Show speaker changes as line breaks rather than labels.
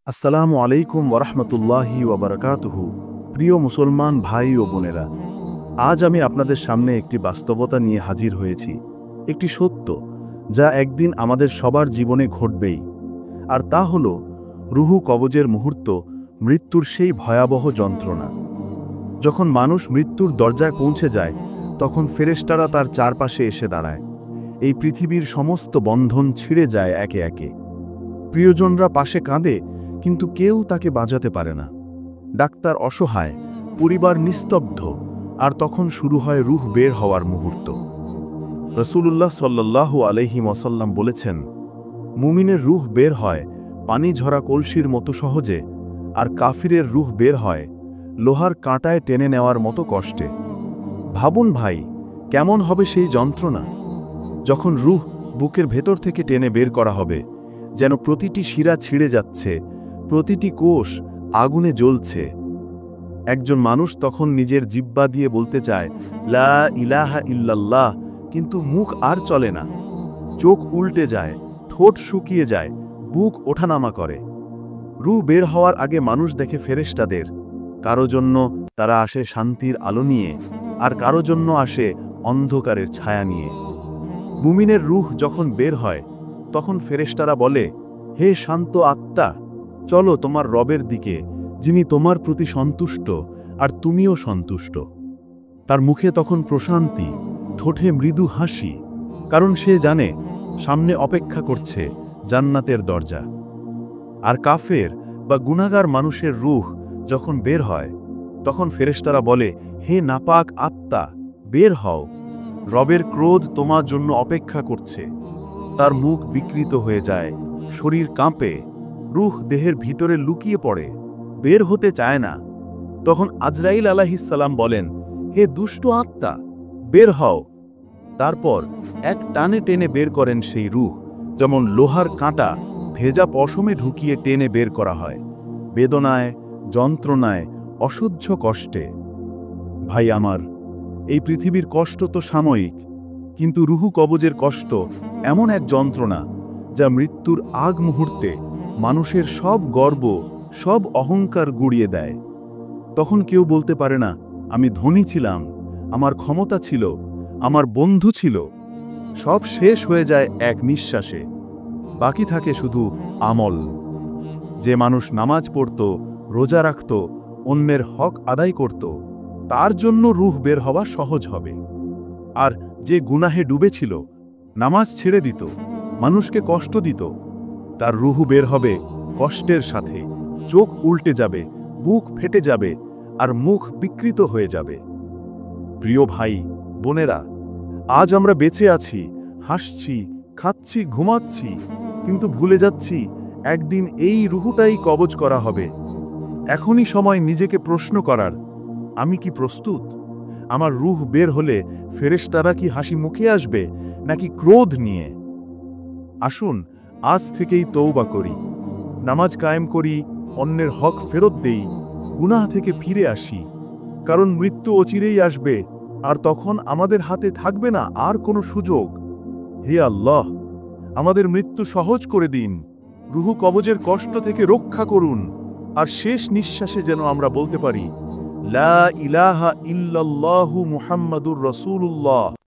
আসসালামু আলাইকুম ওরহমতুল্লাহি ওবরকাতুহু। প্রিয় মুসলমান ভাই ও বোনেরা, আজ আমি আপনাদের সামনে একটি বাস্তবতা নিয়ে হাজির হয়েছি, একটি সত্য যা একদিন আমাদের সবার জীবনে ঘটবেই। আর তা হল রুহু কবজের মুহূর্ত, মৃত্যুর সেই ভয়াবহ যন্ত্রণা। যখন মানুষ মৃত্যুর দরজায় পৌঁছে যায়, তখন ফেরেশতারা তার চারপাশে এসে দাঁড়ায়। এই পৃথিবীর সমস্ত বন্ধন ছিঁড়ে যায় একে একে। প্রিয়জনরা পাশে কাঁদে, কিন্তু কেউ তাকে বাঁচাতে পারে না। ডাক্তার অসহায়, পরিবার নিস্তব্ধ, আর তখন শুরু হয় রূহ বের হওয়ার মুহূর্ত। রাসূলুল্লাহ সাল্লাল্লাহু আলাইহি ওয়াসাল্লাম বলেছেন, মুমিনের রূহ বের হয় পানি ঝরা কলসির মতো সহজে, আর কাফিরের রূহ বের হয় লোহার কাঁটায় টেনে নেওয়ার মতো কষ্টে। ভাবুন ভাই, কেমন হবে সেই যন্ত্রণা যখন রূহ বুকের ভেতর থেকে টেনে বের করা হবে, যেন প্রতিটি শিরা ছিঁড়ে যাচ্ছে, প্রতিটি কোষ আগুনে জ্বলছে। একজন মানুষ তখন নিজের জিহ্বা দিয়ে বলতে চায়, লা ইলাহা ইল্লাল্লাহ, কিন্তু মুখ আর চলে না। চোখ উল্টে যায়, ঠোঁট শুকিয়ে যায়, বুক ওঠানামা করে। রূহ বের হওয়ার আগে মানুষ দেখে ফেরেশতাদের। কারো জন্য তারা আসে শান্তির আলো নিয়ে, আর কারো জন্য আসে অন্ধকারের ছায়া নিয়ে। মুমিনের রূহ যখন বের হয়, তখন ফেরেশতারা বলে, হে শান্ত আত্মা, চলো তোমার রবের দিকে, যিনি তোমার প্রতি সন্তুষ্ট আর তুমিও সন্তুষ্ট। তার মুখে তখন প্রশান্তি, ঠোঁটে মৃদু হাসি, কারণ সে জানে সামনে অপেক্ষা করছে জান্নাতের দরজা। আর কাফের বা গুনাহগার মানুষের রূহ যখন বের হয়, তখন ফেরেশতারা বলে, হে নাপাক আত্মা, বের হও, রবের ক্রোধ তোমার জন্য অপেক্ষা করছে। তার মুখ বিকৃত হয়ে যায়, শরীর কাঁপে, রূহ দেহের ভিতরে লুকিয়ে পড়ে, বের হতে চায় না। তখন আজরাইল আলাইহিসসালাম বলেন, হে দুষ্ট আত্মা, বের হও। তারপর এক টানে টেনে বের করেন সেই রূহ, যেমন লোহার কাঁটা ভেজা পশমে ঢুকিয়ে টেনে বের করা হয়, বেদনায়, যন্ত্রণায়, অসহ্য কষ্টে। ভাই আমার, এই পৃথিবীর কষ্ট তো সাময়িক, কিন্তু রুহু কবজের কষ্ট এমন এক যন্ত্রণা যা মৃত্যুর আগ মুহূর্তে মানুষের সব গর্ব, সব অহংকার গুড়িয়ে দেয়। তখন কেউ বলতে পারে না, আমি ধনী ছিলাম, আমার ক্ষমতা ছিল, আমার বন্ধু ছিল। সব শেষ হয়ে যায় এক নিঃশ্বাসে। বাকি থাকে শুধু আমল। যে মানুষ নামাজ পড়ত, রোজা রাখত, অন্যের হক আদায় করত, তার জন্য রূহ বের হওয়া সহজ হবে। আর যে গুনাহে ডুবেছিল, নামাজ ছেড়ে দিত, মানুষকে কষ্ট দিত, তার রূহ বের হবে কষ্টের সাথে। চোখ উল্টে যাবে, বুক ফেটে যাবে, আর মুখ বিকৃত হয়ে যাবে। প্রিয় ভাই বোনেরা, আজ আমরা বেঁচে আছি, হাসছি, খাচ্ছি, ঘুমাচ্ছি, কিন্তু ভুলে যাচ্ছি একদিন এই রূহটাই কবজ করা হবে। এখনই সময় নিজেকে প্রশ্ন করার, আমি কি প্রস্তুত? আমার রূহ বের হলে ফেরেশতারা কি হাসি মুখে আসবে, নাকি ক্রোধ নিয়ে? আসুন আজ থেকেই তওবা করি, নামাজ কায়েম করি, অন্যের হক ফেরত দেই, গুনাহ থেকে ফিরে আসি। কারণ মৃত্যু অচিরেই আসবে, আর তখন আমাদের হাতে থাকবে না আর কোনো সুযোগ। হে আল্লাহ, আমাদের মৃত্যু সহজ করে দিন, রূহ কবজের কষ্ট থেকে রক্ষা করুন, আর শেষ নিঃশ্বাসে যেন আমরা বলতে পারি, লা ইলাহা ইল্লাল্লাহু মুহাম্মাদুর রাসূলুল্লাহ।